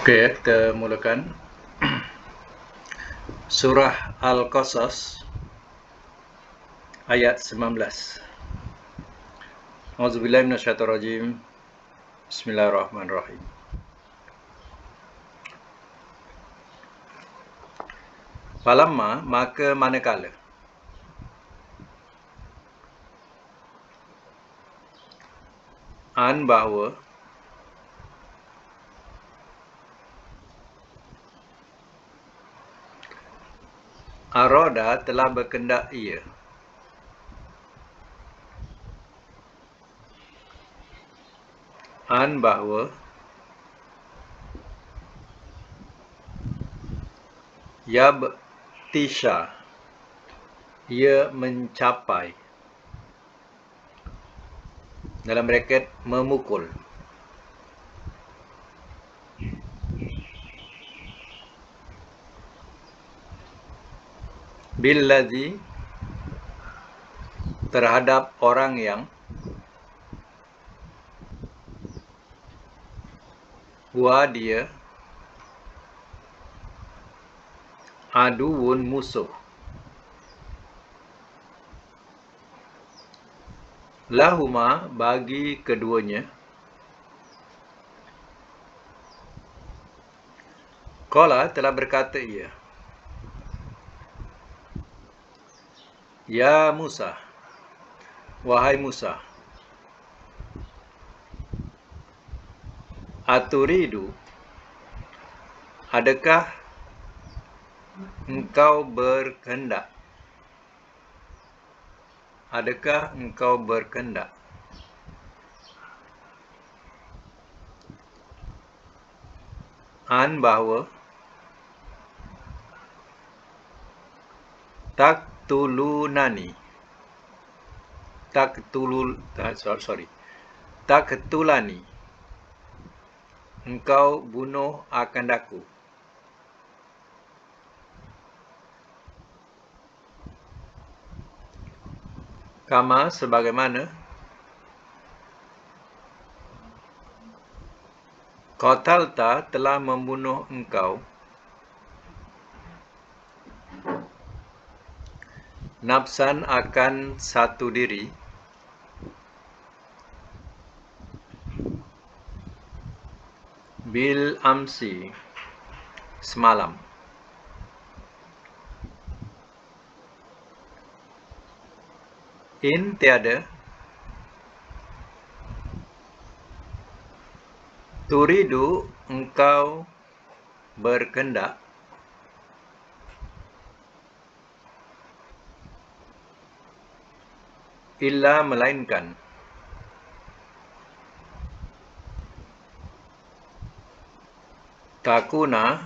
Oke, kita mulakan Surah Al-Qasas ayat 19. A'udzubillahi minasyaitonirrajim. Bismillahirrahmanirrahim. Falamma, maka manakala an bahawa Aroda telah berkendak ia an bahawa Yabtisha ia mencapai dalam braket memukul billadzi terhadap orang yang huwa dia aduun musuh lahuma bagi keduanya qala telah berkata ia ya Musa wahai Musa aturidu adakah engkau berkehendak an bahawa taktulani engkau bunuh akan aku kama sebagaimana qatalta telah membunuh engkau nafsan akan satu diri bil amsi semalam in tiada turidu engkau berkehendak illa melainkan takuna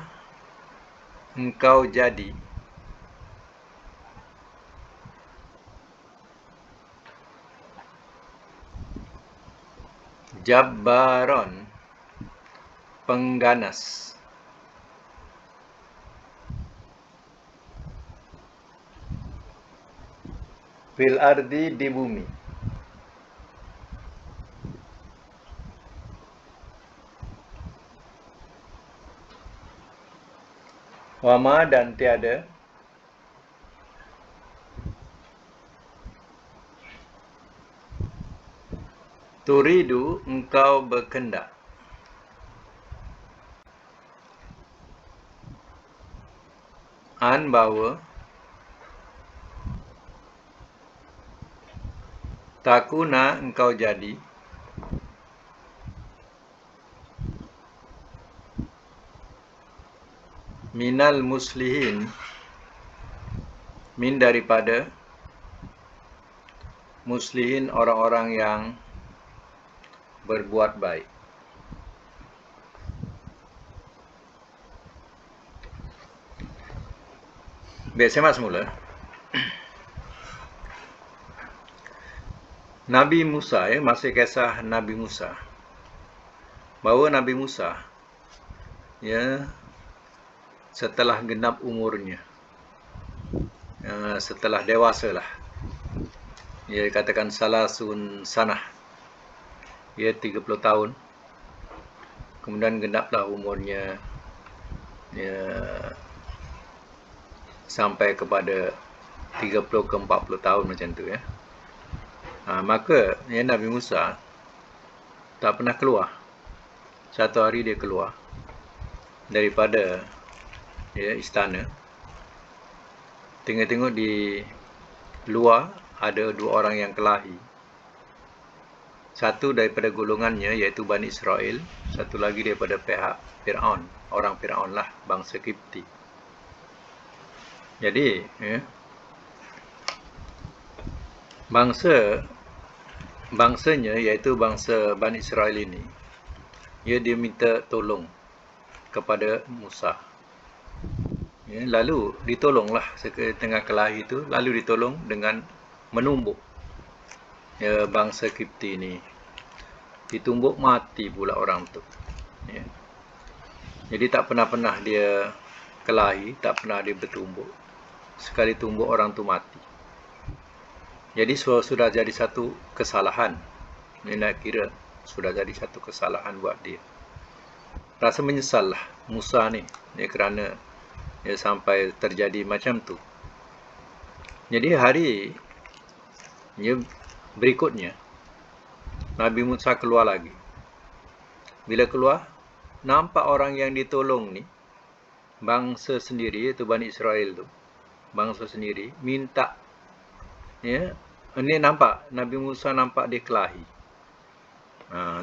engkau jadi jabbaron pengganas fil ardi di bumi wama dan tiada turidu engkau berkehendak an bahawa takuna engkau jadi minal muslihin min daripada muslihin orang-orang yang berbuat baik. Baik, saya semula. Nabi Musa, masih kisah Nabi Musa. Bahawa Nabi Musa, setelah genap umurnya, setelah dewasa lah, katakan salasun sanah, 30 tahun. Kemudian genaplah umurnya ya, sampai kepada 30 ke 40 tahun macam tu ya. Maka ya, Nabi Musa tak pernah keluar. Satu hari dia keluar daripada ya, istana. Tengok-tengok di luar ada dua orang yang kelahi. Satu daripada golongannya iaitu Bani Israel, satu lagi daripada pihak Fir'aun, orang Fir'aun lah, bangsa Kipti. Jadi ya, bangsanya iaitu bangsa Bani Israel ini, dia minta tolong kepada Musa. Ya, lalu ditolonglah tengah kelahi itu, lalu ditolong dengan menumbuk ya, bangsa Kipti ini. Ditumbuk mati pula orang tu. Ya. Jadi tak pernah dia kelahi, tak pernah dia bertumbuk. Sekali tumbuk orang tu mati. Jadi sudah jadi satu kesalahan. Ini nak kira sudah jadi satu kesalahan buat dia. Rasa menyesal lah Musa ni ya, kerana ya, sampai terjadi macam tu. Jadi hari ya, berikutnya Nabi Musa keluar lagi. Bila keluar, nampak orang yang ditolong ni, bangsa sendiri, iaitu Bani Israel tu, bangsa sendiri, minta. Ya, ini nampak, Nabi Musa nampak dia kelahi.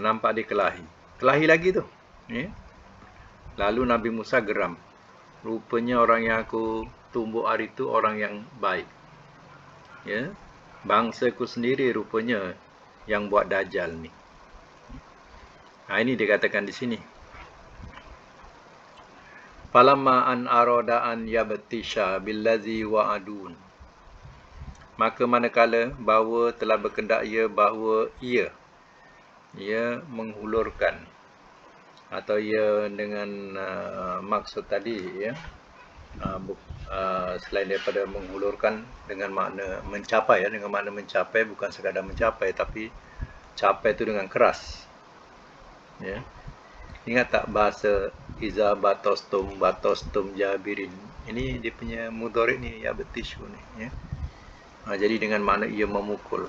Nampak dia kelahi. Kelahi lagi tu. Ya. Lalu Nabi Musa geram. Rupanya orang yang aku tumbuk hari tu orang yang baik. Ya, bangsaku sendiri rupanya yang buat dajal ni. Ini dikatakan di sini. Falamma an arada an yabtisha billazi wa'adun. Maka manakala bahawa telah berkendak ia bahawa ia menghulurkan, atau ia dengan maksud tadi ya, selain daripada menghulurkan dengan makna mencapai ya, dengan makna mencapai bukan sekadar mencapai tapi capai itu dengan keras ya. Ingat tak bahasa iza batostum jabirin, ini dia punya mudhari ni ya, betishu ni ya. Jadi dengan makna ia memukul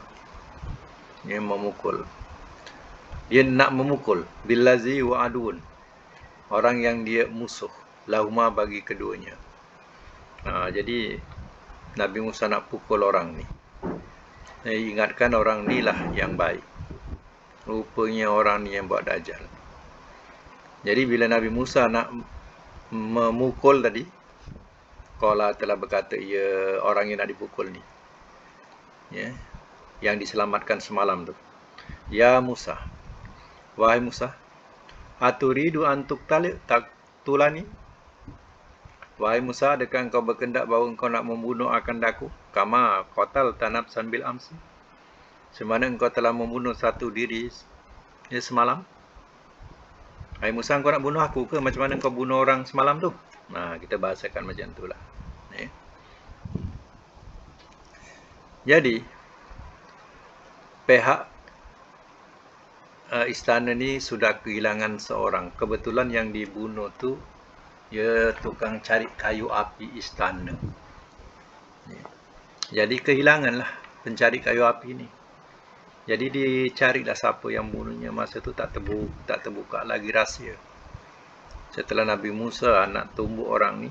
ya, memukul, dia nak memukul billazi wa adun, orang yang dia musuh, lahuma bagi keduanya. Jadi Nabi Musa nak pukul orang ni. Ingatkan orang ni lah yang baik, rupanya orang ni yang buat dajal. Jadi bila Nabi Musa nak memukul tadi, qala telah berkata ia orang yang nak dipukul ni ya, yang diselamatkan semalam tu, ya Musa, wahai Musa, aturidu antuk tulani, wahai Musa, adakah engkau berkendak bahawa engkau nak membunuh akan daku, kama qatal tanafsan bil amsi, semana engkau telah membunuh satu diri ya, semalam. Hai Musa, engkau nak bunuh aku ke? Macam mana engkau bunuh orang semalam tu? Kita bahasakan macam tu lah. Jadi, pihak istana ni sudah kehilangan seorang. Kebetulan yang dibunuh tu, dia tukang cari kayu api istana. Jadi kehilanganlah pencari kayu api ni. Jadi dicarilah siapa yang bunuhnya. Masa tu tak terbuka lagi rahsia. Setelah Nabi Musa nak tumbuk orang ni,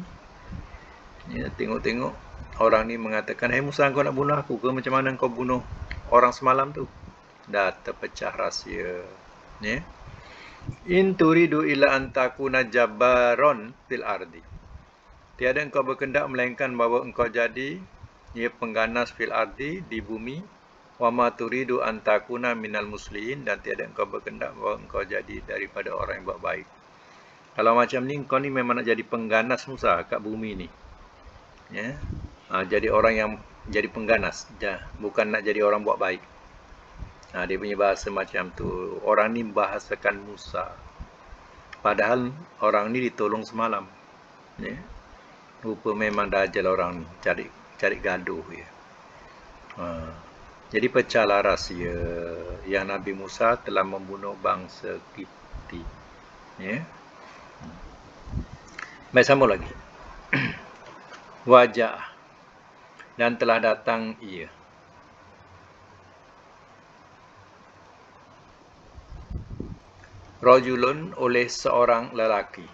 ya, tengok-tengok orang ni mengatakan, "Hai Musa, kau nak bunuh aku ke? Macam mana kau bunuh orang semalam tu?" Dah terpecah rahsia. Ya. In turidu illa an takuna jabbaron fil ardi. Tiada engkau berkendak melainkan bahawa engkau jadi pengganas fil ardi, di bumi. Wa ma turidu an takuna minal muslimin, dan tiada engkau berkendak bahawa engkau jadi daripada orang yang buat baik. Kalau macam ni, engkau ni memang nak jadi pengganas Musa kat bumi ni. Ya. Jadi orang yang jadi pengganas, bukan nak jadi orang buat baik. Dia punya bahasa macam tu. Orang ni bahasakan Musa. Padahal orang ni ditolong semalam. Ya. Rupa memang dajal orang ni, cari gaduh ya. Jadi pecahlah rahsia yang Nabi Musa telah membunuh bangsa Kipti. Ya. Baik, sambung lagi. Wajah dan telah datang ia. Rajulun oleh seorang lelaki.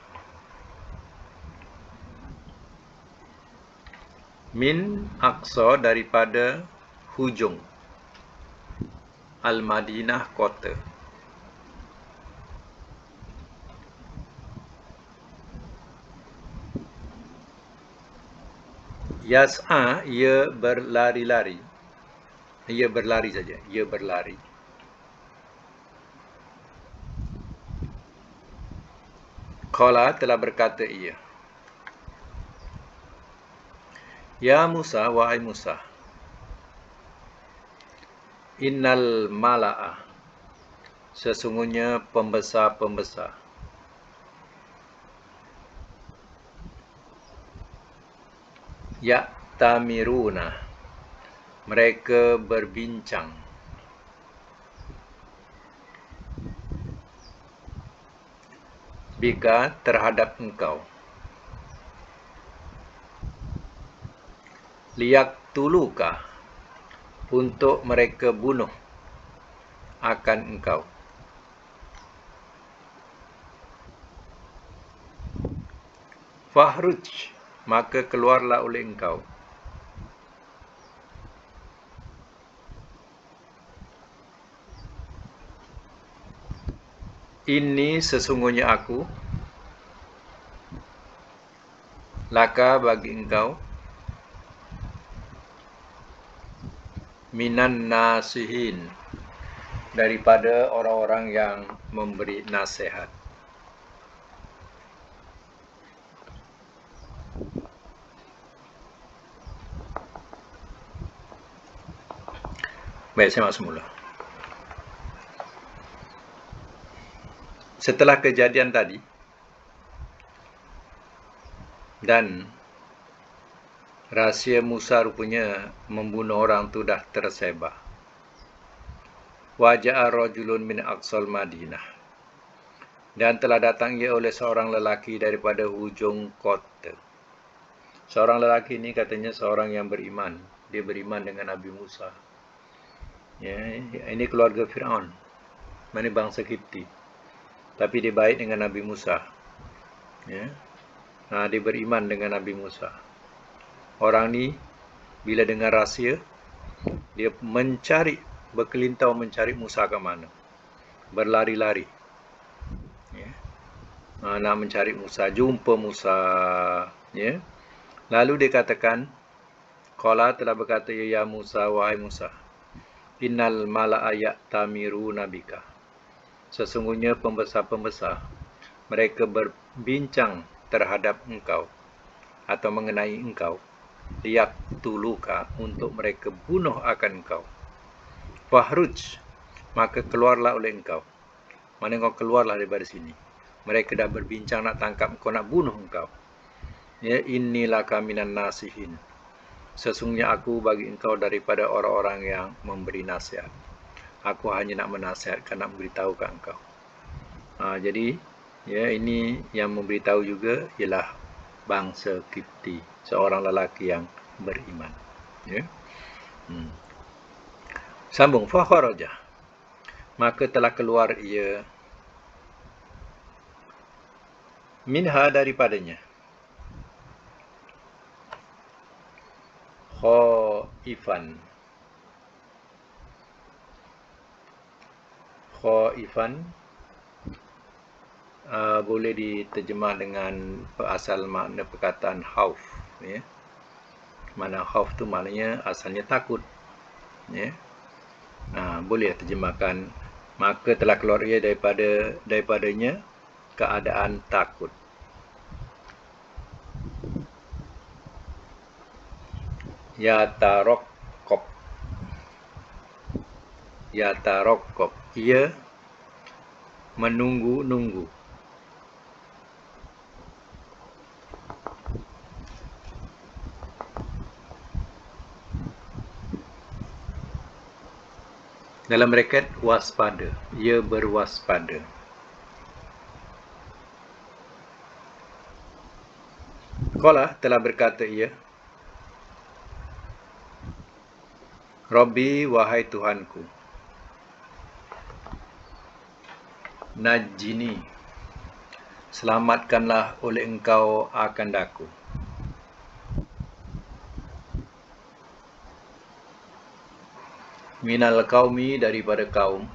Min aqsa daripada hujung. Al-Madinah kota. Yas'a, ia berlari-lari. Ia berlari saja. Ia berlari. Qala, telah berkata ia. Ya Musa, wahai Musa. Innal mala'a, sesungguhnya pembesar-pembesar. Ya'tamiruna, mereka berbincang. Bika, terhadap engkau. Liyaktuluka, untuk mereka bunuh akan engkau. Fahruj, maka keluarlah oleh engkau. Ini sesungguhnya aku, laka bagi engkau, minan nasihin, daripada orang-orang yang memberi nasihat. Baik, saya masuk mula. Setelah kejadian tadi, dan rahsia Musa rupanya membunuh orang tu dah tersebar. Waja'a rajulun min aqsal Madinah, dan telah datang ia oleh seorang lelaki daripada hujung kota. Seorang lelaki ini katanya seorang yang beriman. Dia beriman dengan Nabi Musa. Ya, ini keluarga Fir'aun. Mana bangsa Kipti. Tapi dia baik dengan Nabi Musa. Ya. Dia beriman dengan Nabi Musa. Orang ni bila dengar rahsia, dia berkelintau mencari Musa ke mana. Berlari-lari. Ya. Nak mencari Musa, jumpa Musa. Ya. Lalu dia katakan, Qala, telah berkata ya Musa, wahai Musa. Innal mala'a ya'tamiruna bika. Sesungguhnya pembesar-pembesar, mereka berbincang terhadap engkau atau mengenai engkau. Liyaktuluka, untuk mereka bunuh akan engkau. Fahruj, maka keluarlah oleh engkau. Mana engkau keluarlah daripada sini. Mereka dah berbincang nak tangkap engkau, nak bunuh engkau. Ya, innilaka minan nasihin. Sesungguhnya aku bagi engkau daripada orang-orang yang memberi nasihat. Aku hanya nak menasihatkan, nak memberitahu kat engkau. Jadi, ya, ini yang memberitahu juga ialah bangsa Kipti, seorang lelaki yang beriman. Ya. Sambung, fakharaja, maka telah keluar ia minha, daripadanya, khaifan, boleh diterjemah dengan asal makna perkataan khauf. Ya. Mana khauf tu maknanya asalnya takut. Ya. Boleh terjemahkan, maka telah keluar ia daripadanya keadaan takut. Yatarokkop, ia menunggu-nunggu. Dalam braket waspada, ia berwaspada. Qala telah berkata ia, Rabbi, wahai Tuhanku, najjini, selamatkanlah oleh engkau akan daku. Minal qaumi, daripada kaum.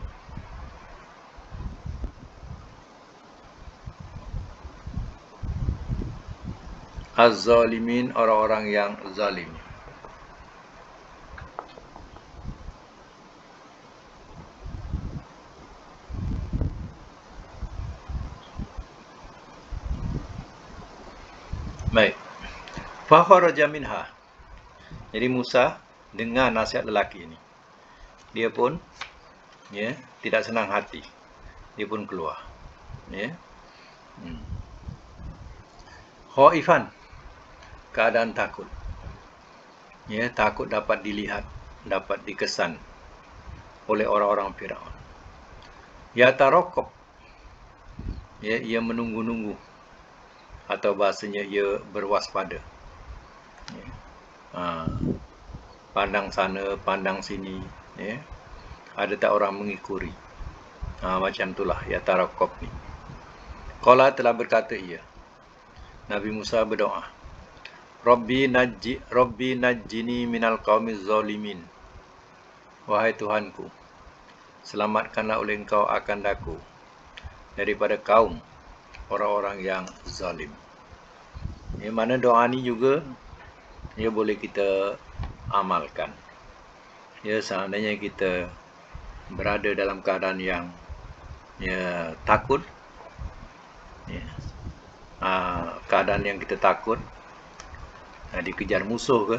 Az-zalimin, orang-orang yang zalim. Baik. Fakharaja minha. Jadi Musa dengar nasihat lelaki ini. Dia pun tidak senang hati. Dia pun keluar. Khaifan, keadaan takut. Takut dapat dilihat, dapat dikesan oleh orang-orang Firaun. Yatarakab, ia menunggu-nunggu, atau bahasanya ia berwaspada. Pandang sana, pandang sini, ada tak orang mengikuri. Macam itulah yatarakab ni. Qala telah berkata ia, Nabi Musa berdoa, Rabbi najjini minal qaumiz zalimin. Wahai Tuhanku, selamatkanlah oleh engkau akan daku daripada kaum orang-orang yang zalim. Mana doa ni juga boleh kita amalkan. Seandainya kita berada dalam keadaan yang takut, keadaan yang kita takut, dikejar musuh ke,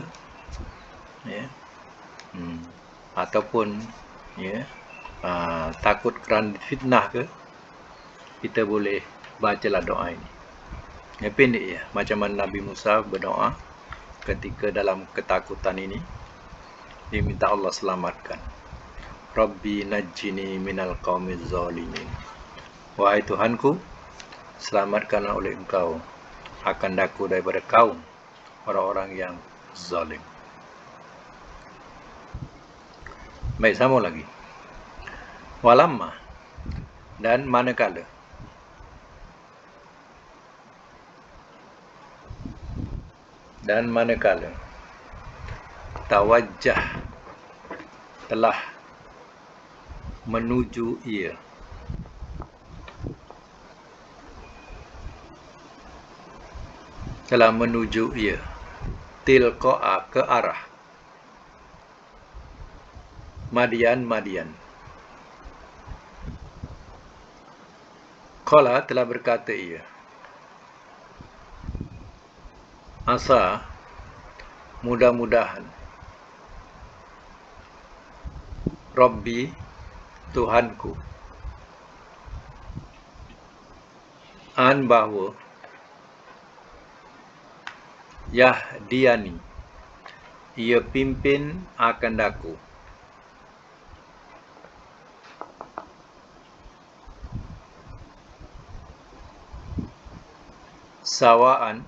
ataupun takut kerana fitnah ke, kita boleh bacalah doa ini. Pendek macam mana Nabi Musa berdoa ketika dalam ketakutan ini, dia minta Allah selamatkan. Rabbi najjini minal qaumiz zalimin. Wahai Tuhanku, selamatkanlah oleh engkau akan daku daripada kaum orang-orang yang zalim. Baik, sama lagi. Walamma, dan manakala. Dan manakala tawajjah, telah menuju ia, tilqa'a, ke arah Madian. Qala telah berkata ia, asa, mudah-mudahan, Rabbi, Tuhanku, an, bahawa, yahdiyani, ia pimpin akan daku, sawaan,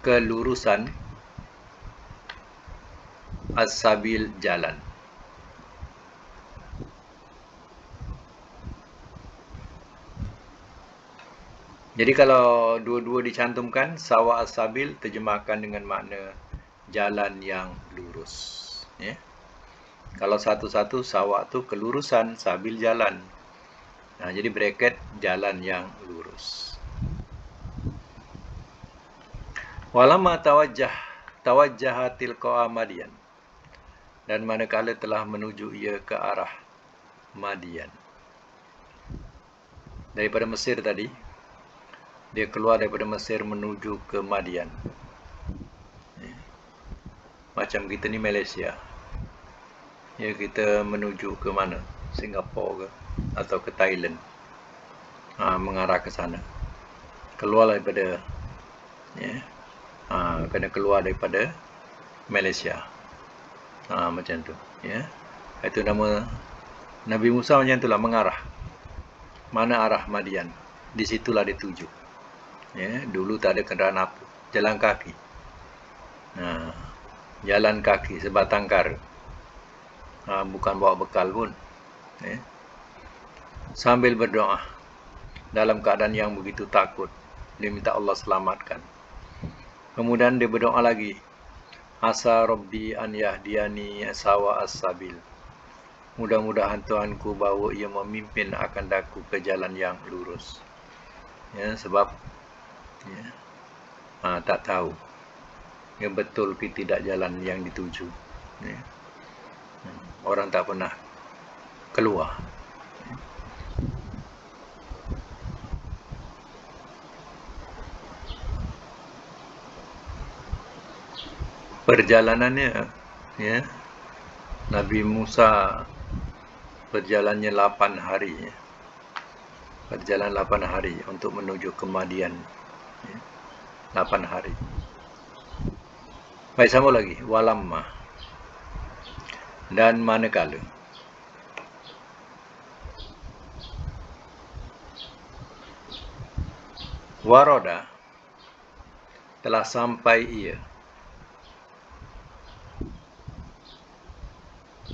kelurusan, as-sabil, jalan. Jadi kalau dua-dua dicantumkan, sawa as-sabil terjemahkan dengan makna jalan yang lurus. Kalau satu-satu, sawa tu kelurusan, sabil jalan. Jadi bracket jalan yang lurus. Walamma tawajjaha tilqa'a Madian, dan manakala telah menuju ia ke arah Madian. Daripada Mesir tadi, dia keluar daripada Mesir menuju ke Madian. Macam kita ni Malaysia. Kita menuju ke mana? Singapura ke? Atau ke Thailand. Mengarah ke sana. Keluar daripada, kena keluar daripada Malaysia. Macam tu. Itu nama Nabi Musa macam itulah, mengarah. Mana arah Madian? Di situlah dia tuju. Ya, dulu tak ada kenderaan apa, jalan kaki. Jalan kaki sebatang kara. Bukan bawa bekal pun. Ya. Sambil berdoa dalam keadaan yang begitu takut, dia minta Allah selamatkan. Kemudian dia berdoa lagi, asa rabbi an yahdiyani sawa as-sabil. Mudah-mudahan Tuhanku bawa ia memimpin akan daku ke jalan yang lurus. Ya, sebab ya, tak tahu ya betul ke tidak jalan yang dituju. Ya. Orang tak pernah keluar. Perjalanannya, ya, Nabi Musa berjalannya 8 hari. Ya. Berjalan 8 hari untuk menuju ke Madian. Ya. 8 hari. Baik, sama lagi. Walamma. Dan manakala. Waroda. Telah sampai ia.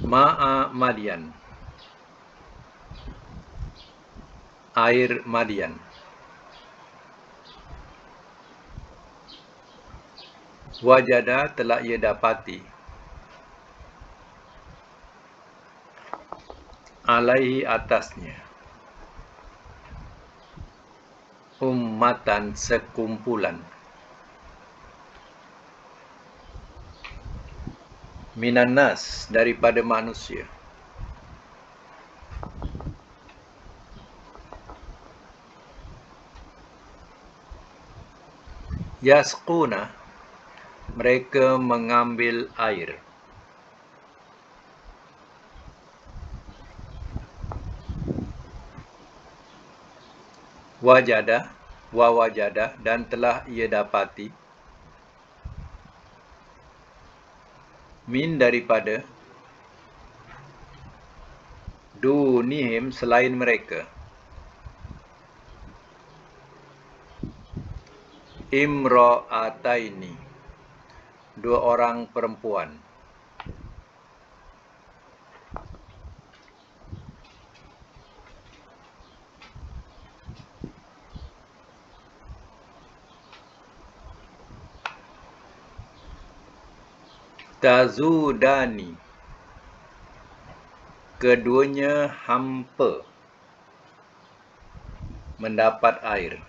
Ma'a Madian. Air Madian. Wajada telah ia dapati. Alaihi atasnya. Ummatan sekumpulan. Minan nas daripada manusia. Yasquna, mereka mengambil air. Wajada, wawajada, dan telah ia dapati. Min daripada. Dunihim selain mereka. Imra'ataini, dua orang perempuan. Tazudani, keduanya hampa mendapat air.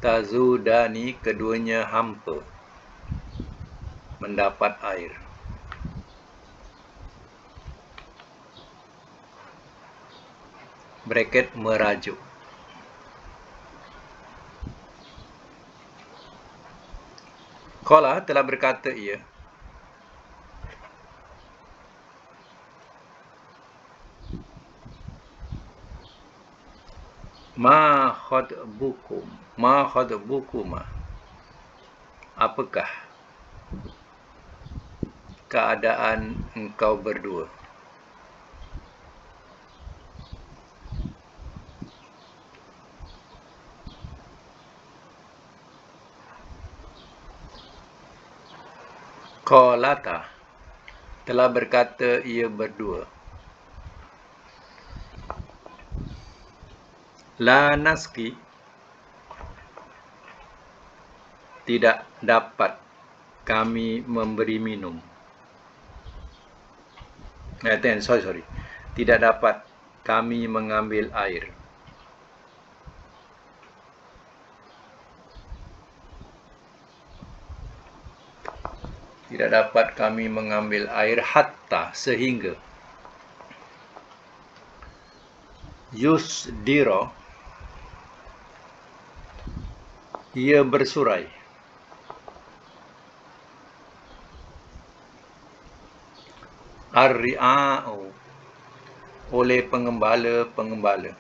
Tazudani, keduanya hampa mendapat air. Bracket merajuk. Qala, telah berkata ia. Ma khadbukum, ma khadbukuma. Apakah keadaan engkau berdua? Qalata, telah berkata ia berdua. La naski, tidak dapat kami memberi minum. Sorry. Tidak dapat kami mengambil air. Tidak dapat kami mengambil air hatta, sehingga. Yusdiro, ia bersurai. Ar-ri'a'u, oleh pengembala-pengembala.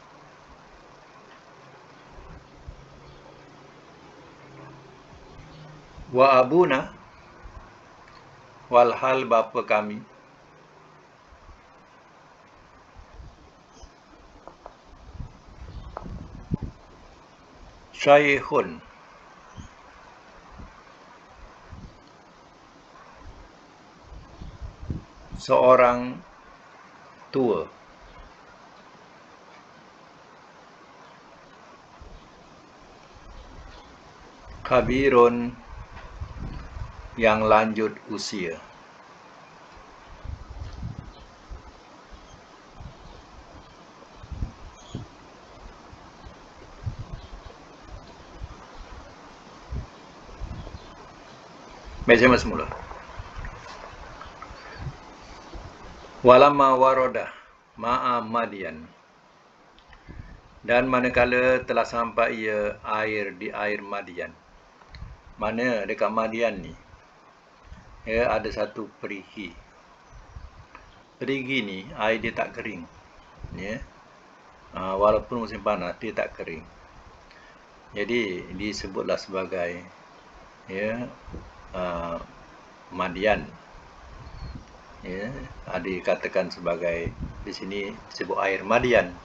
Wa abuna, walhal bapa kami. Syaikhun, seorang tua. Kabirun, yang lanjut usia. Baik, saya semula. Walamma waroda ma'a Madian, dan manakala telah sampai ia air di air Madian. Mana dekat Madian ni, ya, ada satu perigi. Perigi ni air dia tak kering, ya. Walaupun musim panas dia tak kering. Jadi disebutlah sebagai, ya, Madian. Ya, dikatakan sebagai di sini disebut air Madian.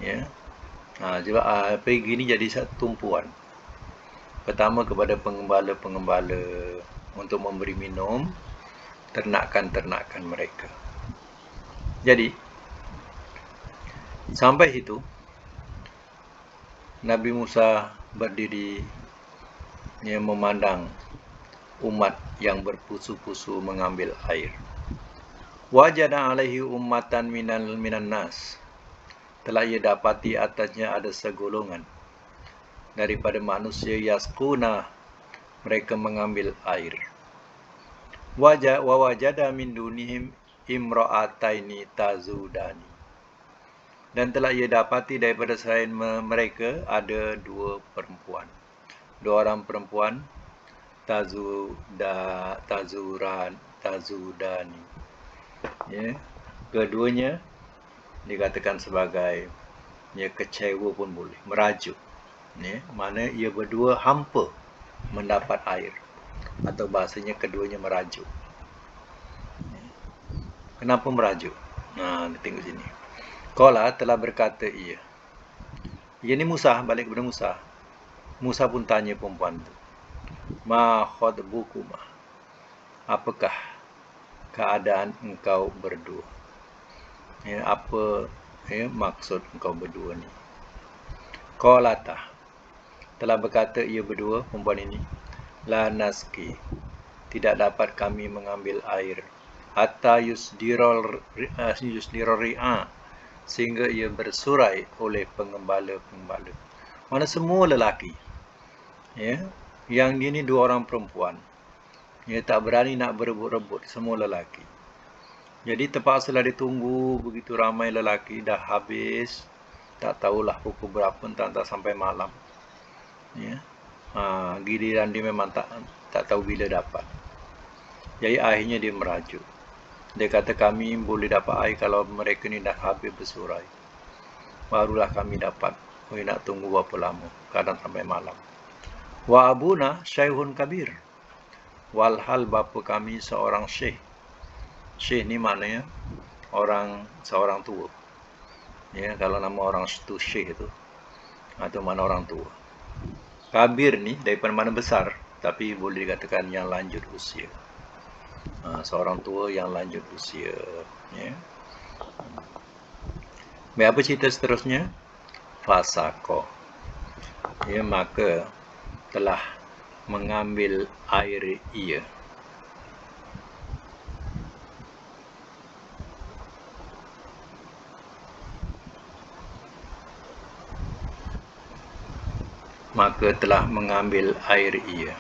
Ya. Sebab perigi ni jadi satu tumpuan. Pertama kepada pengembala-pengembala untuk memberi minum ternakan-ternakan mereka. Jadi sampai situ Nabi Musa berdiri, ya, memandang umat yang berpusu-pusu mengambil air. Wajada alaihi ummatan minan nas, telah ia dapati atasnya ada segolongan daripada manusia, yasquna, mereka mengambil air. Wa wajada min dunihim imra'ataini tazudani, dan telah ia dapati daripada selain mereka ada dua orang perempuan, tazudani. Ya, keduanya dikatakan sebagai, ya, kecewa pun boleh, merajuk. Ya, mana ia berdua hampa mendapat air, atau bahasanya keduanya merajuk. Ya. Kenapa merajuk? Tengok sini. Qala, telah berkata ia. Ia ni Musa, balik kepada Musa. Musa pun tanya perempuan tu, ma khotbukuma, apakah keadaan engkau berdua? Ya, apa, ya, maksud engkau berdua ni? Qalata, telah berkata ia berdua, perempuan ini, la naski, tidak dapat kami mengambil air, hatta yusdirul ri'a, sehingga ia bersurai oleh pengembala-pengembala. Mana semua lelaki, ya, yang dia ni dua orang perempuan, dia tak berani nak berebut-rebut, semua lelaki. Jadi terpaksalah ditunggu begitu ramai lelaki, dah habis, tak tahulah pukul berapa, entah sampai malam. Ya. Giliran dia memang tak tahu bila dapat. Jadi akhirnya dia merajuk. Dia kata, kami boleh dapat air kalau mereka ni dah habis bersurai, barulah kami dapat. Nak tunggu berapa lama, kadang sampai malam. Wa abuna syaikhun kabir, walhal bapa kami seorang syekh. Syekh ni maknanya seorang tua. Ya, kalau nama orang itu syekh itu, atau mana orang tua. Kabir ni daripada mana besar, tapi boleh dikatakan yang lanjut usia. Seorang tua yang lanjut usia. Ya. Baik, apa cerita seterusnya? Fasako. Ya, maka telah mengambil air ia. Maka telah mengambil air ia.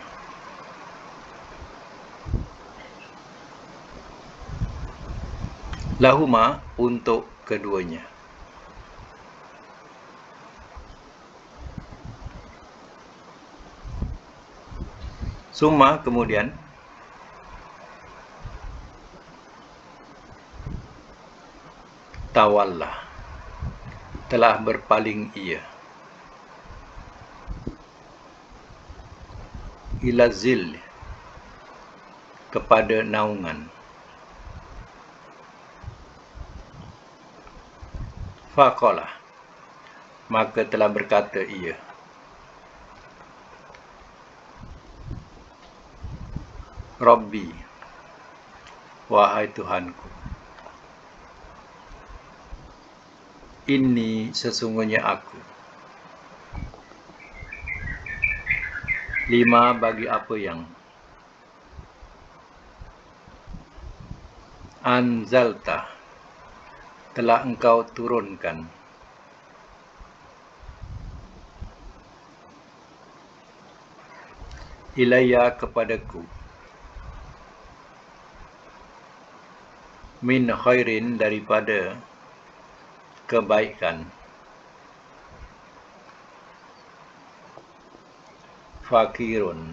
Lahuma, untuk keduanya. Summa, kemudian, tawallah, telah berpaling ia, ila zil, kepada naungan. Faqala, maka telah berkata ia, Rabbi, wahai Tuhanku. Inni, sesungguhnya aku. 5 bagi apa yang anzalta, telah engkau turunkan. Ilayya, kepadaku. Min khairin, daripada kebaikan. Fakirun,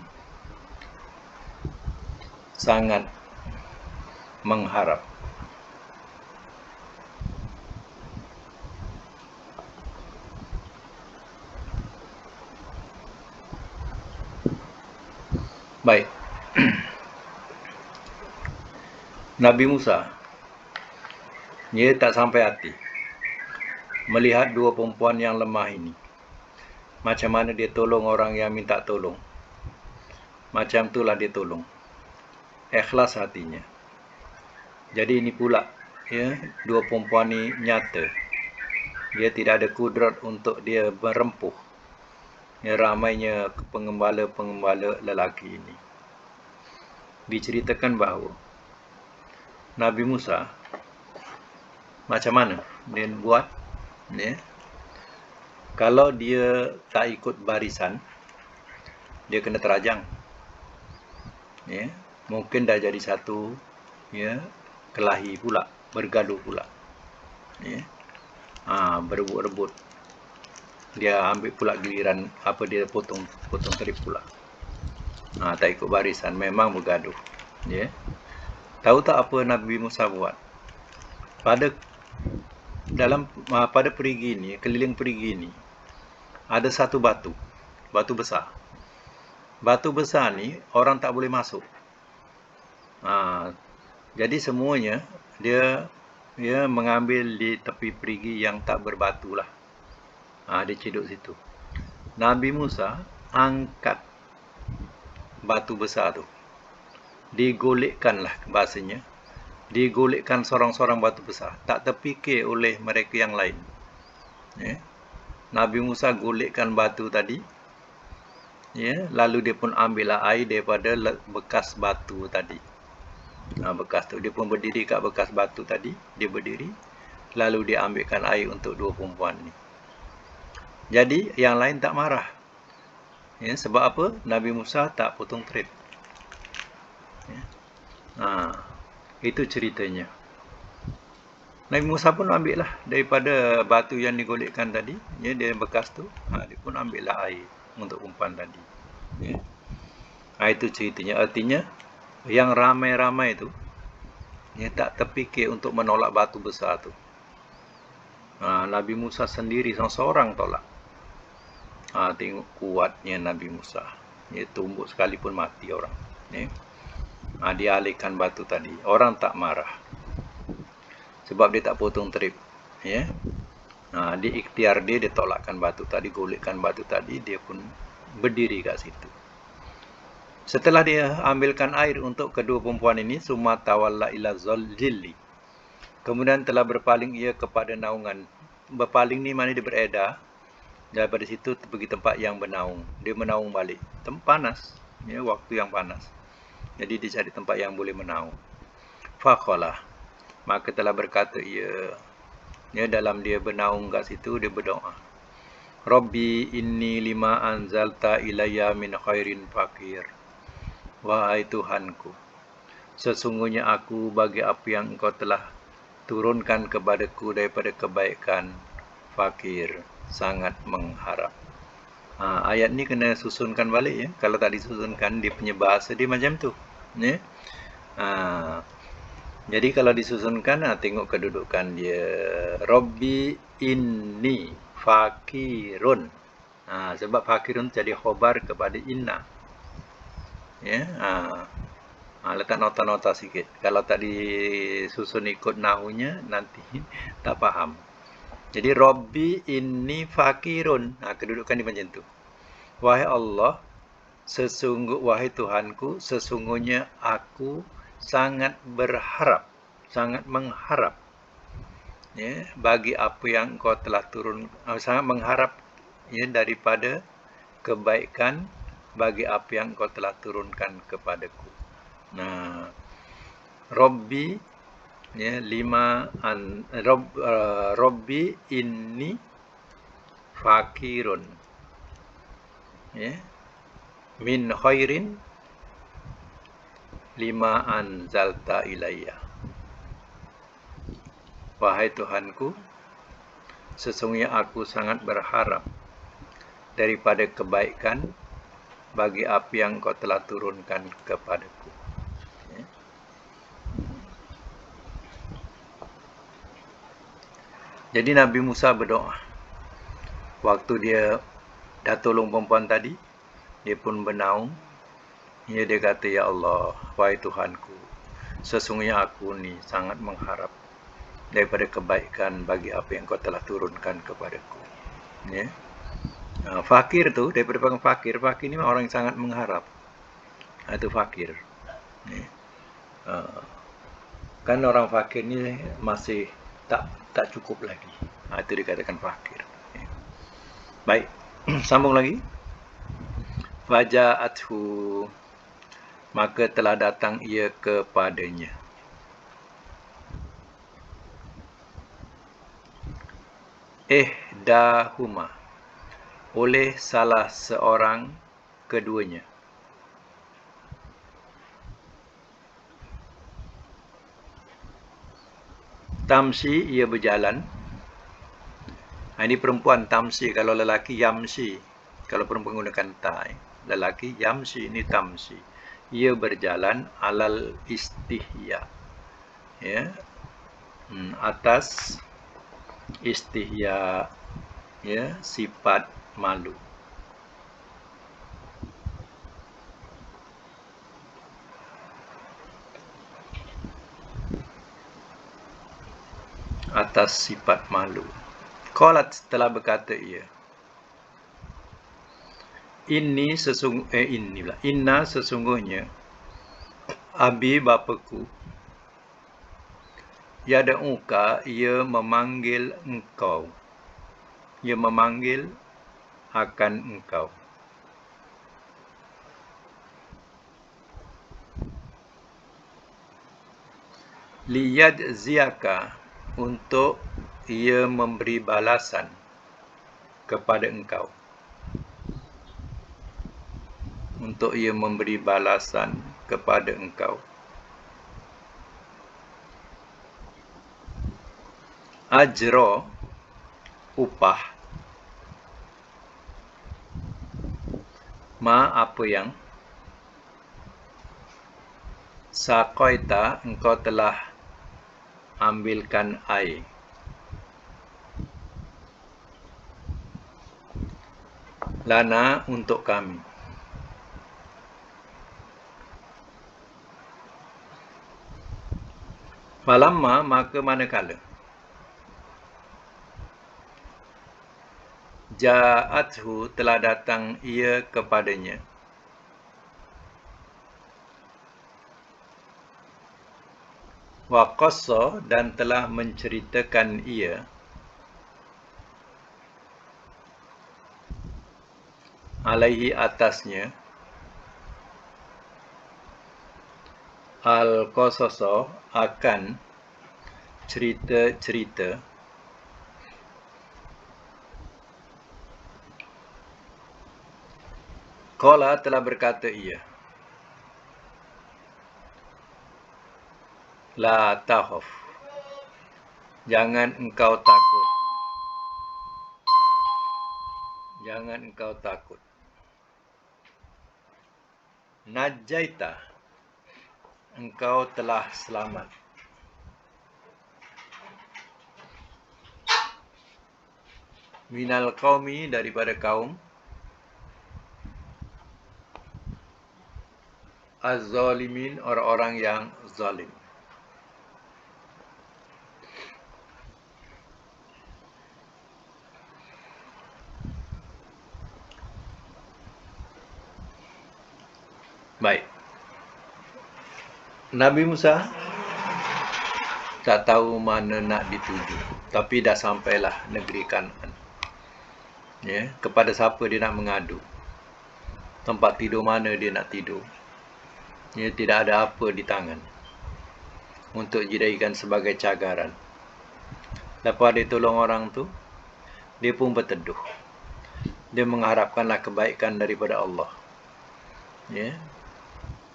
sangat mengharap. Baik. Nabi Musa, dia tak sampai hati melihat dua perempuan yang lemah ini. Macam mana dia tolong orang yang minta tolong. Macam itulah dia tolong. Ikhlas hatinya. Jadi ini pula, ya, dua perempuan ini nyata. Dia tidak ada kudrat untuk dia merempuh, ya, ramainya pengembala-pengembala lelaki ini. Diceritakan bahawa Nabi Musa macam mana dia buat, ya? Kalau dia tak ikut barisan, dia kena terajang, ya. Mungkin dah jadi satu, ya, kelahi pula, bergaduh pula, ya. Berebut-rebut. Dia ambil pula giliran apa, dia potong tarif pula. Tak ikut barisan, memang bergaduh, ya. Tahu tak apa Nabi Musa buat? Pada perigi ini, keliling perigi ini, ada satu batu besar. Batu besar ni orang tak boleh masuk. Jadi semuanya dia mengambil di tepi perigi yang tak berbatu lah. Dia ciduk situ. Nabi Musa angkat batu besar tu. Digolekkan lah bahasanya. Digolekkan sorang-sorang batu besar. Tak terfikir oleh mereka yang lain. Ya. Nabi Musa golekkan batu tadi. Ya, lalu dia pun ambil air daripada bekas batu tadi. Bekas tu, dia pun berdiri kat bekas batu tadi. Dia berdiri. Lalu dia ambilkan air untuk dua perempuan ni. Jadi yang lain tak marah. Ya, sebab apa? Nabi Musa tak potong trip. Ya. Itu ceritanya. Nabi Musa pun ambil lah daripada batu yang digolekkan tadi, ya, dia bekas tu, dia pun ambil lah air untuk umpan tadi. Ya. Itu ceritanya. Artinya yang ramai-ramai tu, ya, tak terfikir untuk menolak batu besar tu. Nabi Musa sendiri seorang tolak. Tengok kuatnya Nabi Musa. Ya, tumbuk sekalipun mati orang. Ya. Dia alihkan batu tadi. Orang tak marah. Sebab dia tak potong trip. Ya. Di ikhtiar dia tolakkan batu tadi, golekkan batu tadi, dia pun berdiri kat situ. Setelah dia ambilkan air untuk kedua perempuan ini, summa tawalla ila zilli. Kemudian telah berpaling ia kepada naungan. Berpaling ni mana dia beredar. Daripada situ pergi tempat yang bernaung. Dia menaung balik. Tempat panas. Ya, waktu yang panas. Jadi dia cari tempat yang boleh menaung. Faqala, maka telah berkata ia, ya, dalam dia bernaung kat situ, dia berdoa. Rabbi inni lima anzalta ilayya min khairin fakir. Wahai Tuhanku, sesungguhnya aku bagi apa yang engkau telah turunkan kepadaku daripada kebaikan, fakir, sangat mengharap. Ayat ni kena susunkan balik, ya. Kalau tak disusunkan, dia punya bahasa dia macam tu, ya. Jadi kalau disusunkan, tengok kedudukan dia. Rabbi inni fakirun. Sebab fakirun jadi khobar kepada inna. Ya. Letak nota-nota sikit. Kalau tak disusun ikut nahunya, nanti tak faham. Jadi Rabbi inni fakirun. Kedudukan dia macam tu. Wahai Allah, wahai Tuhanku, sesungguhnya aku sangat berharap, sangat mengharap, ya, bagi apa yang Engkau telah sangat mengharap, ya, daripada kebaikan bagi apa yang Engkau telah turunkan kepadaku. Nah, Robbi, ya, Robbi inni fakirun, ya, min khairin lima anzalta ilayya. Wahai Tuhanku, sesungguhnya aku sangat berharap daripada kebaikan bagi apa yang Kau telah turunkan kepadaku. Ya. Jadi Nabi Musa berdoa. Waktu dia dah tolong perempuan tadi, dia pun bernaung. Ya, dia kata, Ya Allah, wahai Tuhanku, sesungguhnya aku ni sangat mengharap daripada kebaikan bagi apa yang Kau telah turunkan kepadaku. Ya. Fakir tu, daripada panggil fakir ni orang yang sangat mengharap. Itu fakir. Ya. Kan orang fakir ni masih tak cukup lagi. Itu dikatakan fakir. Ya. Baik, sambung lagi. Faja'athu, maka telah datang ia kepadanya. Ihdahuma, oleh salah seorang keduanya. Tamsi, ia berjalan. Ini perempuan tamsi, kalau lelaki yamsi. Kalau perempuan gunakan ta, lelaki yamsi, ini tamsi. Ia berjalan alal istihya, ya, atas istihya, ya, sifat malu. Atas sifat malu. Qalat, telah berkata ia, Inna sesungguhnya abi bapaku, yada'uka, ia memanggil engkau, ia memanggil akan engkau. Liyadziyaka, untuk ia memberi balasan kepada engkau. Untuk ia memberi balasan kepada engkau. Ajra, upah. Ma, apa yang. Saqaita, engkau telah ambilkan air. Lana, untuk kami. Falamma, maka manakala. Ja'athu, telah datang ia kepadanya. Wa qassa, dan telah menceritakan ia. Alaihi, atasnya. Al-qasasa, akan cerita-cerita. Qala, telah berkata ia, La tahaf, jangan engkau takut. Jangan engkau takut. Najaita, engkau telah selamat. Minal qaumi, daripada kaum. Az-zalimin, orang-orang yang zalim. Baik. Nabi Musa tak tahu mana nak dituju, tapi dah sampailah negeri Kanaan. Ya, kepada siapa dia nak mengadu? Tempat tidur mana dia nak tidur? Ya, tidak ada apa di tangan untuk dijadikan sebagai cagaran. Lepas dia tolong orang tu, dia pun berteduh. Dia mengharapkanlah kebaikan daripada Allah. Ya.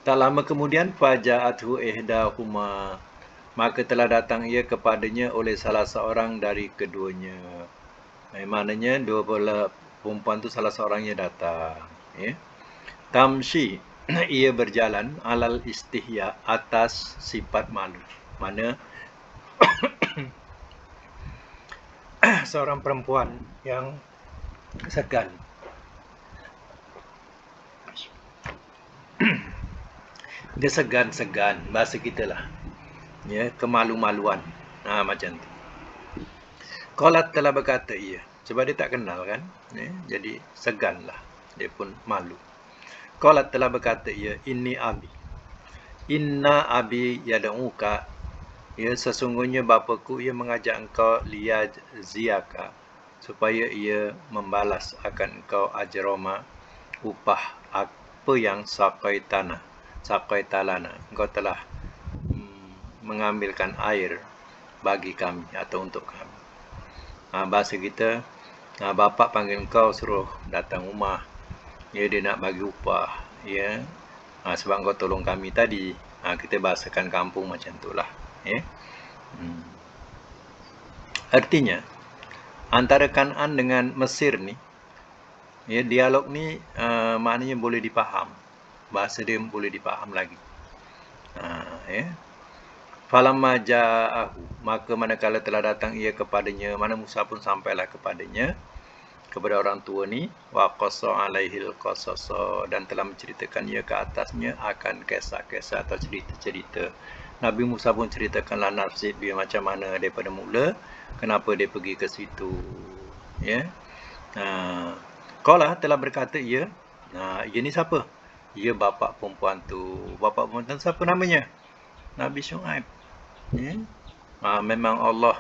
Tak lama kemudian faja'athu ihdahuma, maka telah datang ia kepadanya oleh salah seorang dari keduanya. Maknanya dua belah perempuan tu salah seorangnya datang. Ya. Tamshi, ia berjalan alal istihya, atas sifat malu. Mana seorang perempuan yang segan. Dia segan-segan, bahasa kita lah. Ya, kemalu-maluan. Macam tu. Qalat, telah berkata ia. Sebab dia tak kenal kan. Ya, jadi segan lah. Dia pun malu. Qalat, telah berkata ia. Inni abi. Inna abi yad'uka. Ya, sesungguhnya bapaku ia mengajak engkau liyajziyaka, supaya ia membalas akan engkau ajroma, upah apa yang saqaitalana, engkau telah mengambilkan air bagi kami atau untuk kami. Bahasa kita, bapa panggil engkau suruh datang rumah, ya, dia nak bagi upah, ya, sebab engkau tolong kami tadi. Kita bahasakan kampung macam itulah, ya. Artinya antara Kanaan dengan Mesir ni, ya, dialog ni maknanya boleh dipaham, bahasa dia boleh dipaham lagi. Ya. Falamma ja'ahu, maka manakala telah datang ia kepadanya, mana Musa pun sampailah kepadanya, kepada orang tua ni, wa qassa alaihil qasasa, dan telah menceritakan ia ke atasnya akan kisah-kisah atau cerita-cerita. Nabi Musa pun ceritakanlah nasib dia macam mana daripada mula, kenapa dia pergi ke situ. Ya. Qala, telah berkata ia, ia ni siapa? Ia bapa perempuan tu. Bapa perempuan tu siapa namanya? Nabi Syuaib. Ya. Memang Allah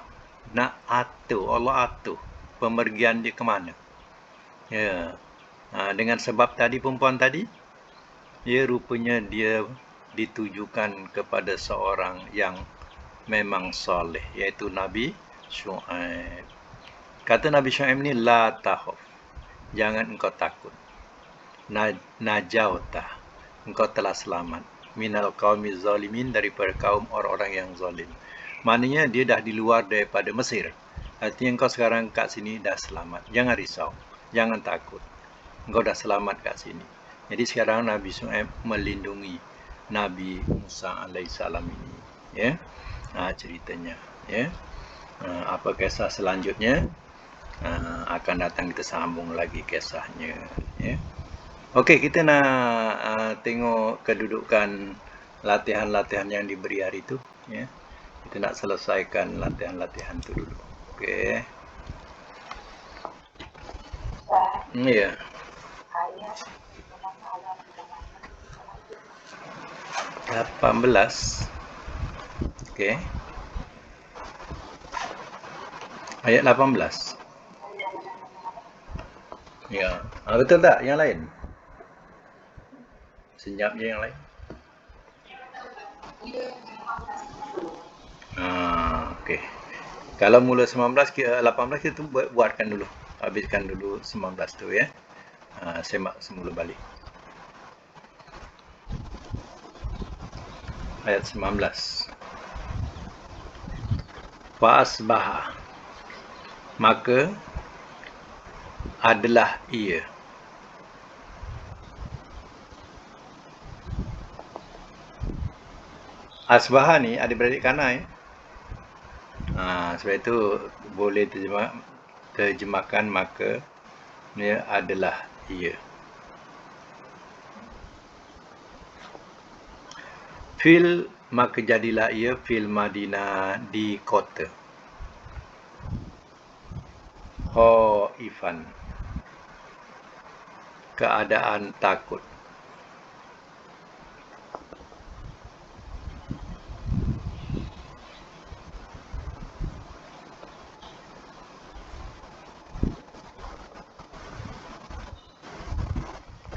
nak atur, Allah atur pemergian dia ke mana. Ya. Dengan sebab tadi perempuan tadi, ya, rupanya dia ditujukan kepada seorang yang memang soleh, iaitu Nabi Syuaib. Kata Nabi Syuaib ni, la takhaf, jangan engkau takut. Najauta, engkau telah selamat. Minal qaumi zalimin, daripada kaum orang-orang yang zalim. Maknanya dia dah di luar daripada Mesir. Artinya engkau sekarang kat sini dah selamat. Jangan risau, jangan takut. Engkau dah selamat kat sini. Jadi sekarang Nabi Syuaib melindungi Nabi Musa alaihissalam ini. Ya. Ceritanya. Ya. Apa kisah selanjutnya? Akan datang, kita sambung lagi kisahnya. Ya. Okey, kita nak tengok kedudukan latihan-latihan yang diberi hari itu. Ya. Kita nak selesaikan latihan-latihan itu dulu. Okey. Ya. Ayat 18. Okey. Ayat 18. Ya. Betul tak yang lain? Senyap je yang lain. Okey. Kalau mula 18 kita buatkan dulu. Habiskan dulu 19 tu, ya. Semak semula balik. Ayat 19. Fa'asbaha, maka adalah ia. Asbaha ni adik-beradik kanan, ya. Sebab itu boleh terjemahkan maka dia adalah ia. Fil, maka jadilah ia fil Madinah, di kota. Khaifan, keadaan takut.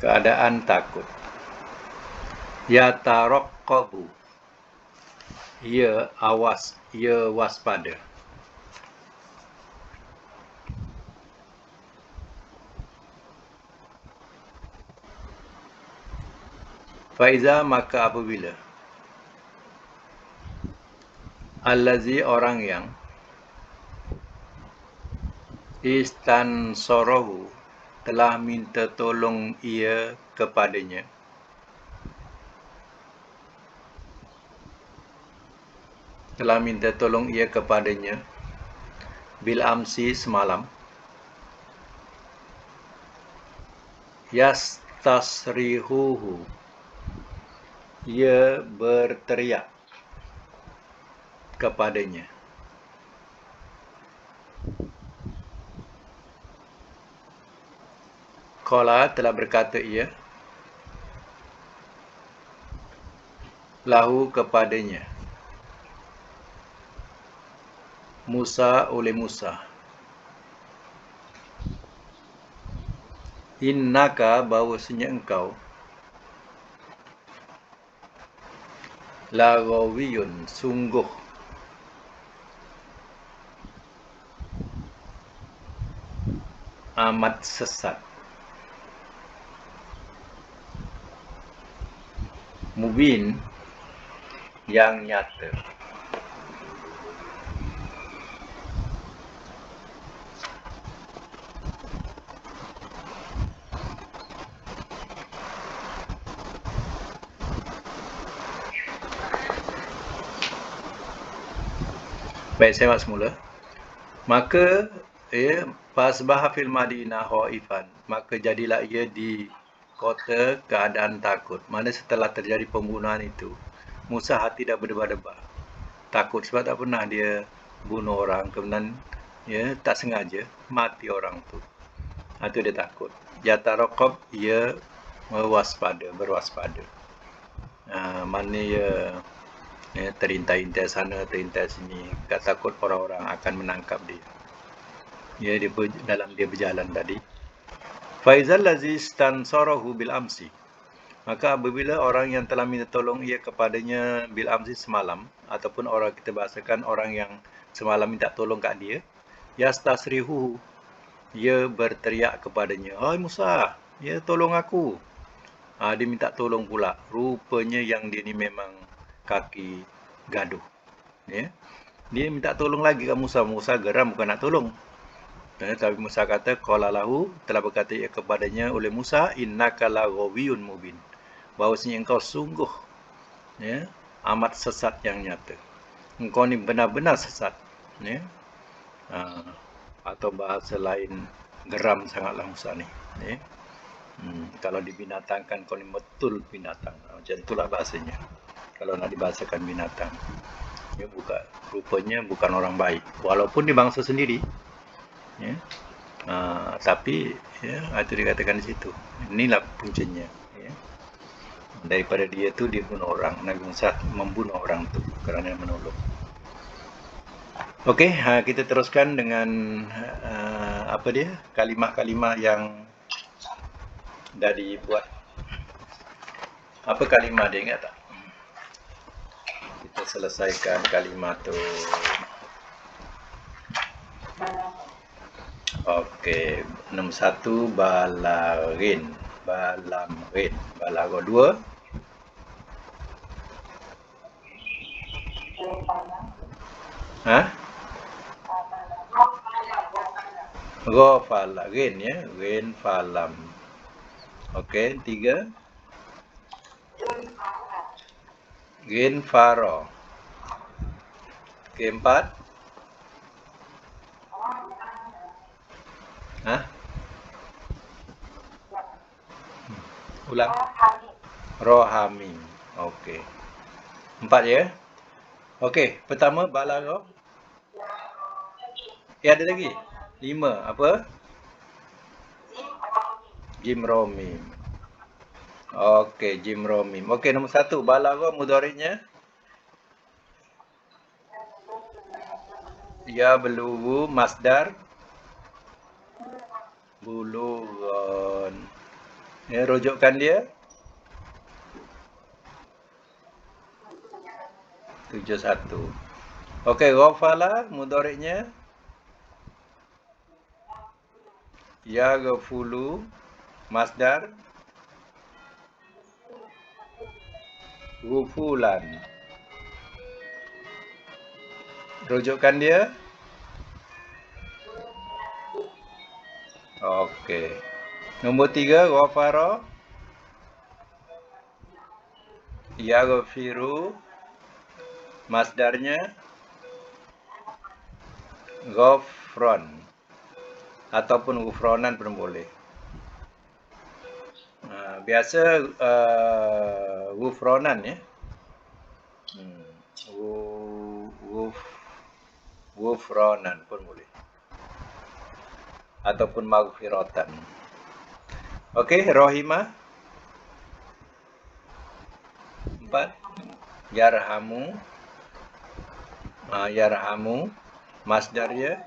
keadaan takut. Yataroqqabu, ia awas, ia waspada. Faiza, maka apabila. Allazi, orang yang. Istansarahu, telah minta tolong ia kepadanya. Telah minta tolong ia kepadanya. Bil amsi, semalam. Yastasrihuhu, ia berteriak kepadanya. Qala, telah berkata ia. Lahu, kepadanya. Musa, oleh Musa. Innaka, bahawasanya engkau. Laghawiyun, sungguh. Amat sesat. Mubin, yang nyata. Baik, saya buat semula. Maka fasbaha fil madinah khaifan, maka jadilah ia di kota keadaan takut. Mana setelah terjadi pembunuhan itu, Musa hati dah berdebar-debar. Takut sebab tak pernah dia bunuh orang, kemudian tak sengaja mati orang tu. Itu dia takut. Yataraqab, ia berwaspada. Mana terintai-intai sana, terintai sini, tak takut orang-orang akan menangkap dia. Dalam dia berjalan tadi. Faizal lazi stansarahu bil amsi, maka apabila orang yang telah minta tolong ia kepadanya bil amsi, semalam, ataupun orang kita bahasakan orang yang semalam minta tolong kat dia, yastasrihu, ia berteriak kepadanya, "Hai Musa, ya tolong aku." Dia minta tolong pula. Rupanya yang dia ni memang kaki gaduh. Dia minta tolong lagi kat Musa. Musa geram, bukan nak tolong. Tapi Musa kata, qala lahu, telah berkata ia kepadanya oleh Musa, innaka laghawiyun mubin, bahawasanya engkau sungguh amat sesat yang nyata. Engkau ni benar-benar sesat. Atau bahasa lain, geram sangatlah Musa ni. Kalau dibinatangkan, kau ni betul binatang. Macam itulah bahasanya. Kalau nak dibahasakan binatang. Rupanya bukan orang baik. Walaupun di bangsa sendiri. Tapi itu dikatakan di situ. Inilah puncanya. Daripada dia tu, dia bunuh orang. Nabi Musa membunuh orang tu kerana menolong. Okey, kita teruskan dengan kalimah-kalimah yang dah dibuat. Apa kalimah dia, ingat tak? Kita selesaikan kalimah tu. Okey, nombor 1 balarin, balamrin, balago 2 Ghafala, rin rin falam. Okey, 3 rin faro. Okey, 4 ulang. Rohamim. Okey. 4 ya. Okey, pertama balago. Ada lagi. 5 apa? Jimromim. Okey, jimromim. Okey, nombor 1 balago mudhari'nya ya belughu, masdar bulughan. Ya, rujukan dia 71. Okey, ghafala mudhari'nya yaghfulu, masdar ghufulan. Rujukan dia. Okey. Nombor 3, ghafara yaghfiru, masdarnya ghafran ataupun ghufranan pun boleh. Biasa ghufranan ya. Ghufranan pun boleh. Ataupun maghfiratan. Okey, rahimah 4, yarhamu, yarhamu, masdarnya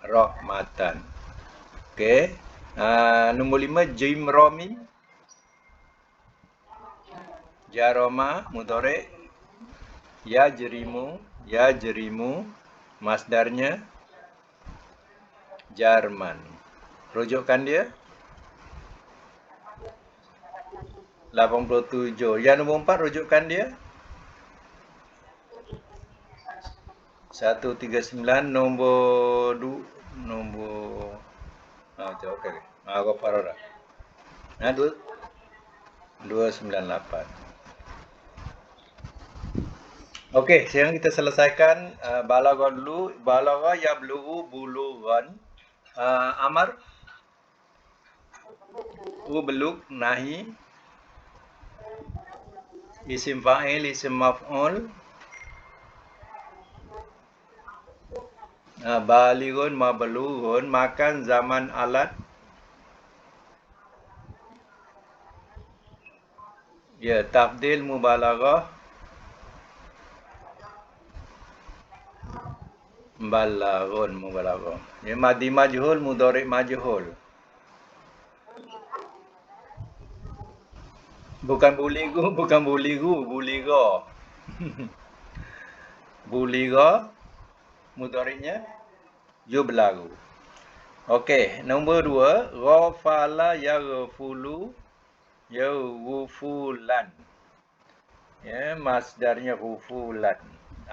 rahmatan. Okey. Nombor 5, jimromim, jaroma mudhari', yajrimu, masdarnya Jarman. Rujukan dia 87. Yang nombor 4 rujukan dia 139. Nombor 2 nombor okey. Ghafara dah. 298. Okey, sekarang kita selesaikan balaghah dulu. Balaghah yablughu bulughan. Amar ublug, nahi, isim fa'il, isim maf'ul, balighun, mablughun, makan, zaman, alat. Ya, tafdil, mubalaghah, balaghun, mubalaghah. Ya, madi majhul, mudhari' majhul. Bukan bulighu, buligha. Buligha mudhari'nya yublaghu. Okey, nombor 2, ghafala yaghfulu, yaghfulan. Ya, masdarnya ghufulan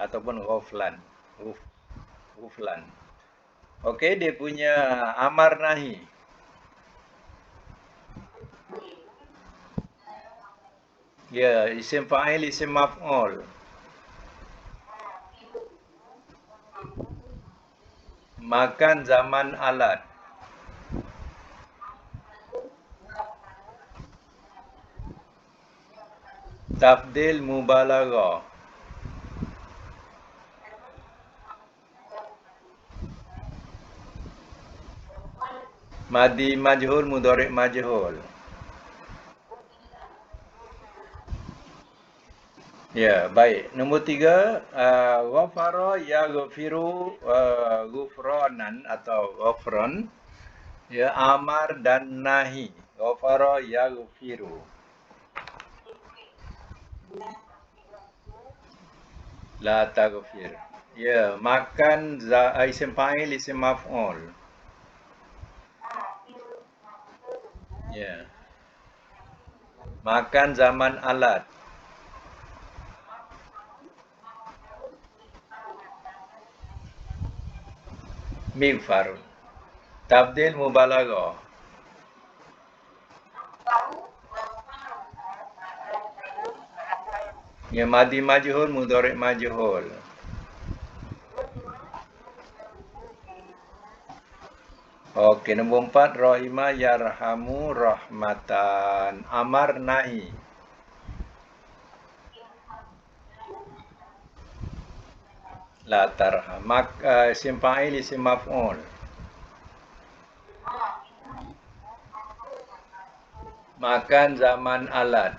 ataupun ghaflan. Ghuflan. Okey, dia punya amar nahi. Ya, isim fa'il, isim maf'ul. Makan, zaman, alat. Tafdil, mubalaghah. Madi majhul, mudhari' majhul. Ya, baik. Nombor 3, ghafara yaghfiru, ghufranan atau ghafran. Ya, amar dan nahi. Ghafara yaghfiru. La taghfir. Ya, makan isim fa'il, isim maf'ul. Ya. Makan, zaman, alat. Mighfar. Tafdil, mubalaghah. Ya, madi majhul, mudhari' majhul. Okey, nombor 4, rahimah yarhamu rahmatan. Amar nahi. La tarham. Isim fa'il, isim maf'ul. Makan, zaman, alat.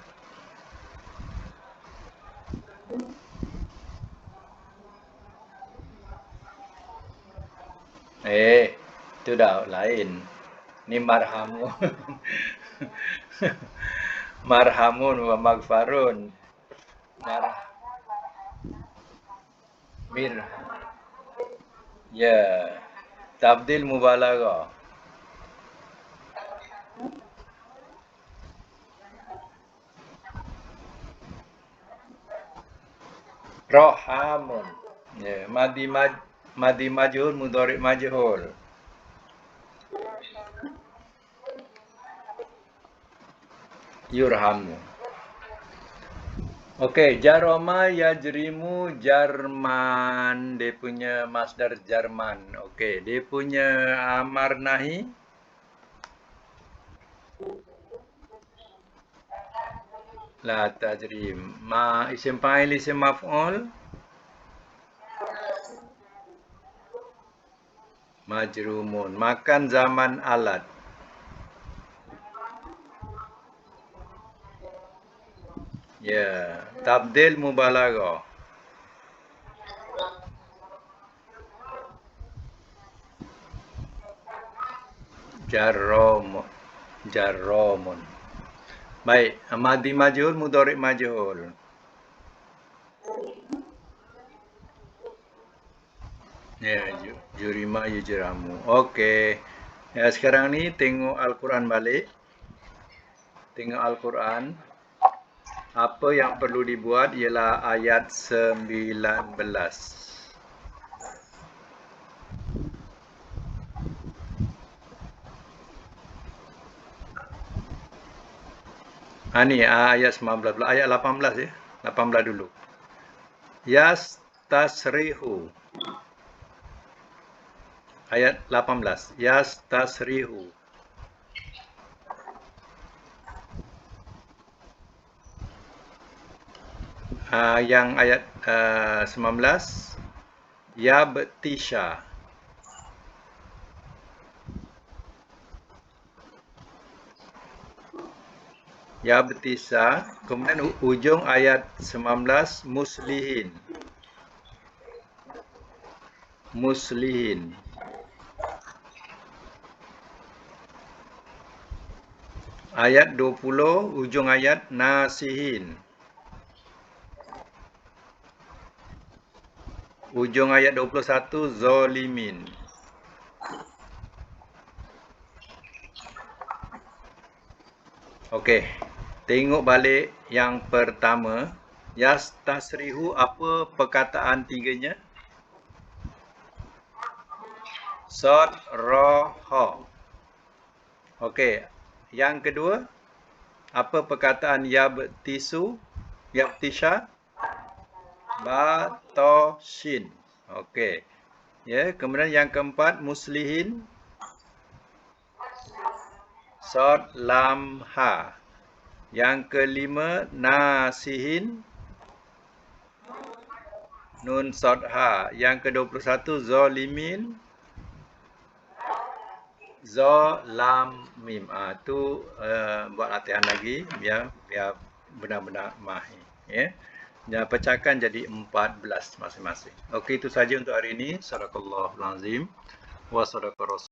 Itu dah lain. Ni marhamun. Marhamun wa magfarun. Mir. Ya. Tabdil mubalaghah. Rahamun. Ya, madi majhul mudhari' majhul. Yurhamu. Okey, jarama yajrimu Jarman. Dia punya masdar Jarman. Okey, dia punya amar nahi la tajrim. Isim fa'il isim maf'ul majrumun. Makan zaman alat. Ya, tabdil mubalaghah. Jarramun. Baik, madi majhul mudhari' majhul. Ya, jurima yujramu. Okey. Ya, sekarang ni tengok Al-Quran balik. Tengok Al-Quran. Apa yang perlu dibuat ialah ayat 19. Ni ayat 19 pula. Ayat 18 ya. 18 dulu. Yastasrihu. Ayat 18. Yastasrihu. Yang ayat 19. Yabtisha. Yabtisa. Kemudian ujung ayat 19 muslihin. Muslihin. Ayat 20 ujung ayat nasihin. Ujung ayat 21 zalimin. Okey. Tengok balik yang pertama. Yastasrihu, apa perkataan tiganya? Sod, ra, ha. Okey. Yang kedua, apa perkataan yabtisu? Yabtisha? Ba, to, shin. Okey. Ya, kemudian yang keempat, muslihin. Sod, lam, ha. Yang kelima, nasihin. Nun, sod, ha. Yang ke-21, zalimin. Zo, lam, mim. Tu buat latihan lagi biar benar-benar mahir. Ya. Dan pecahkan jadi 14 masing-masing. Okey, itu saja untuk hari ini. Sadaqallahul azim. Wa sadaqa rasul.